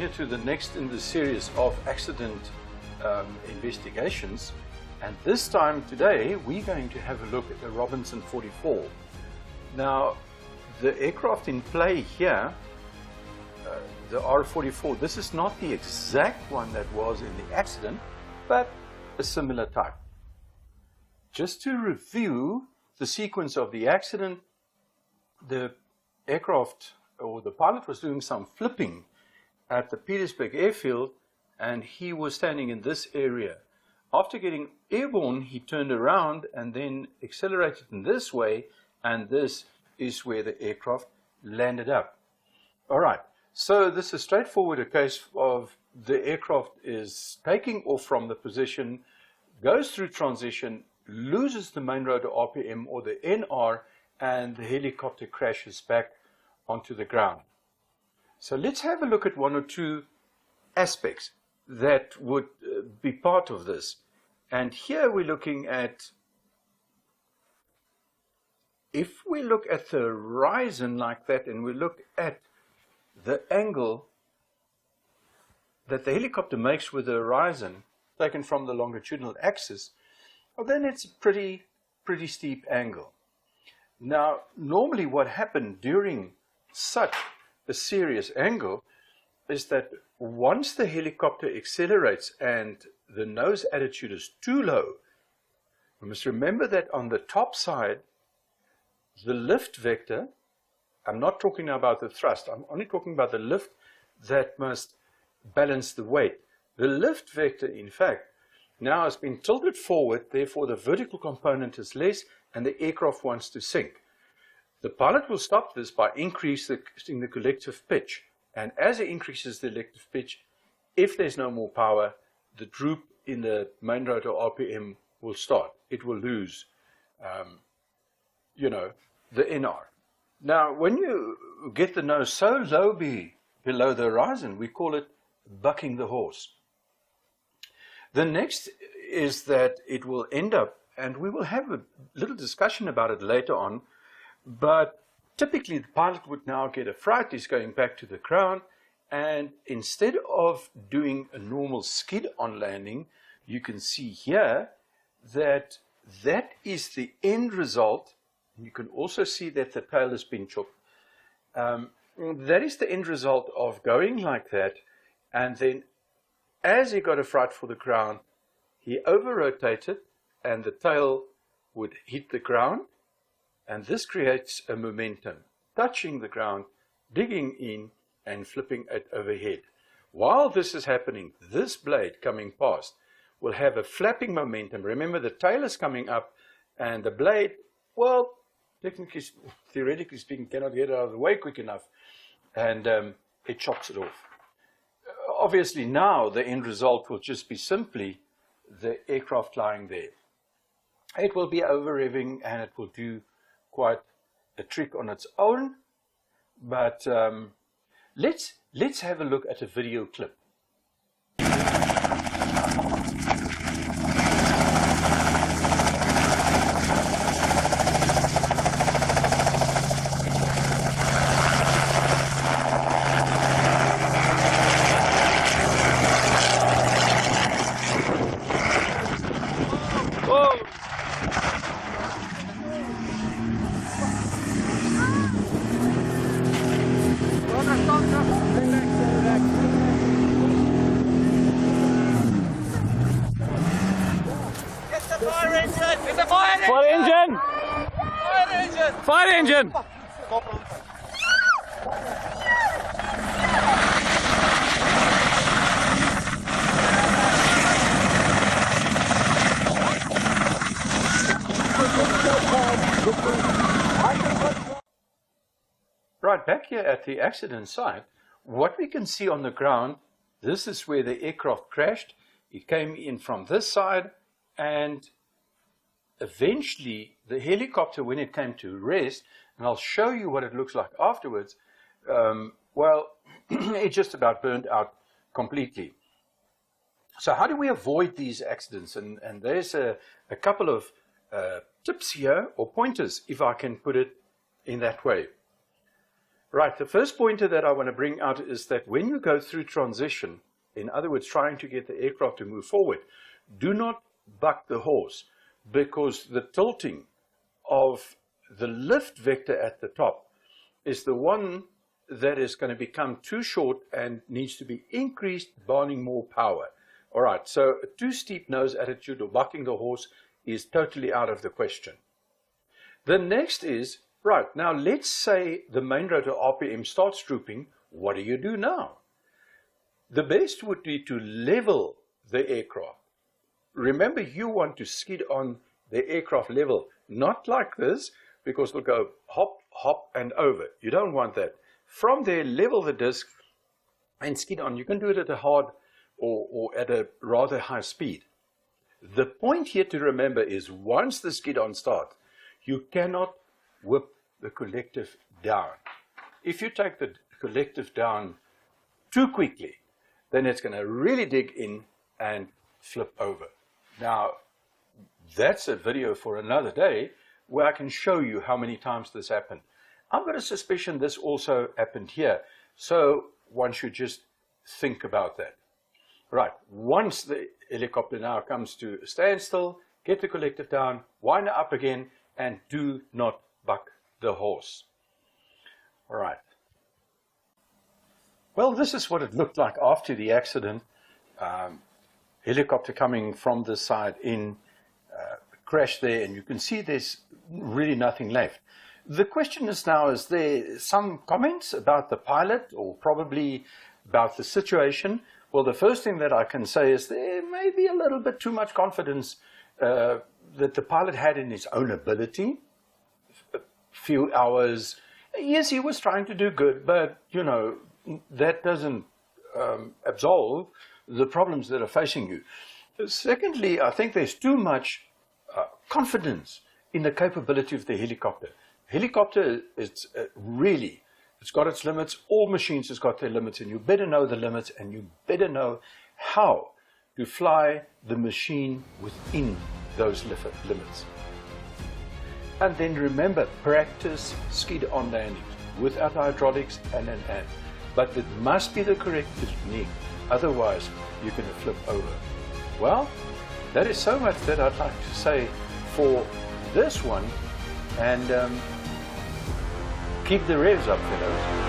here to the next in the series of accident investigations, and this time today we're going to have a look at the Robinson 44. Now, the aircraft in play here, the R44, this is not the exact one that was in the accident, but a similar type. Just to review the sequence of the accident, the aircraft, or the pilot, was doing some flipping at the Petersburg airfield, and he was standing in this area. After getting airborne, he turned around and then accelerated in this way, and this is where the aircraft landed up. All right, so this is straightforward, a case of the aircraft is taking off from the position, goes through transition, loses the main rotor RPM or the NR, and the helicopter crashes back onto the ground. So let's have a look at one or two aspects that would be part of this. And here we're looking at, if we look at the horizon like that and we look at the angle that the helicopter makes with the horizon taken from the longitudinal axis, well, then it's a pretty steep angle. Now, normally what happened during such a serious angle is that once the helicopter accelerates and the nose attitude is too low, we must remember that on the top side, the lift vector, I'm not talking about the thrust, I'm only talking about the lift that must balance the weight. The lift vector, in fact, now has been tilted forward, therefore the vertical component is less and the aircraft wants to sink. The pilot will stop this by increasing the collective pitch. And as it increases the collective pitch, if there's no more power, the droop in the main rotor RPM will start. It will lose, the NR. Now, when you get the nose so low below the horizon, we call it bucking the horse. The next is that it will end up, and we will have a little discussion about it later on, but typically the pilot would now get a fright. He's going back to the ground, and instead of doing a normal skid on landing, you can see here that that is the end result. You can also see that the tail has been chopped. That is the end result of going like that, and then as he got a fright for the ground, he over-rotated and the tail would hit the ground, and this creates a momentum, touching the ground, digging in, and flipping it overhead. While this is happening, this blade coming past will have a flapping momentum. Remember, the tail is coming up, and the blade, well, theoretically speaking, cannot get out of the way quick enough, and it chops it off. Obviously, now the end result will just be simply the aircraft lying there. It will be over-revving, and it will do quite a trick on its own, but let's have a look at a video clip. Fire engine! Right, back here at the accident site, what we can see on the ground, this is where the aircraft crashed. It came in from this side, and eventually the helicopter, when it came to rest, and I'll show you what it looks like afterwards, well, it just about burned out completely. So how do we avoid these accidents? And there's a couple of tips here, or pointers, if I can put it in that way. Right, the first pointer that I want to bring out is that when you go through transition, in other words, trying to get the aircraft to move forward, do not buck the horse, because the tilting of the lift vector at the top is the one that is going to become too short and needs to be increased, burning more power. All right, so a too steep nose attitude or bucking the horse is totally out of the question. The next is, right, now let's say the main rotor RPM starts drooping. What do you do now? The best would be to level the aircraft. Remember, you want to skid on the aircraft level, not like this, because it'll go hop, hop, and over. You don't want that. From there, level the disc and skid on. You can do it at a hard or at a rather high speed. The point here to remember is once the skid on starts, you cannot whip the collective down. If you take the collective down too quickly, then it's going to really dig in and flip over. Now, that's a video for another day where I can show you how many times this happened. I've got a suspicion this also happened here, so one should just think about that. Right, once the helicopter now comes to a standstill, get the collective down, wind it up again, and do not buck the horse. All right. Well, this is what it looked like after the accident. Helicopter coming from the side in, crashed there, and you can see there's really nothing left. The question is now, is there some comments about the pilot or probably about the situation? Well, the first thing that I can say is there may be a little bit too much confidence that the pilot had in his own ability. A few hours, yes, he was trying to do good, but, you know, that doesn't absolve the problems that are facing you. Secondly, I think there's too much confidence in the capability of the helicopter. Helicopter is really, it's got its limits. All machines has got their limits, and you better know the limits, and you better know how to fly the machine within those limits. And then remember, practice skid-on landings without hydraulics and an ad. But it must be the correct technique, otherwise you're going to flip over. Well, that is so much that I'd like to say for this one, and keep the revs up, fellows.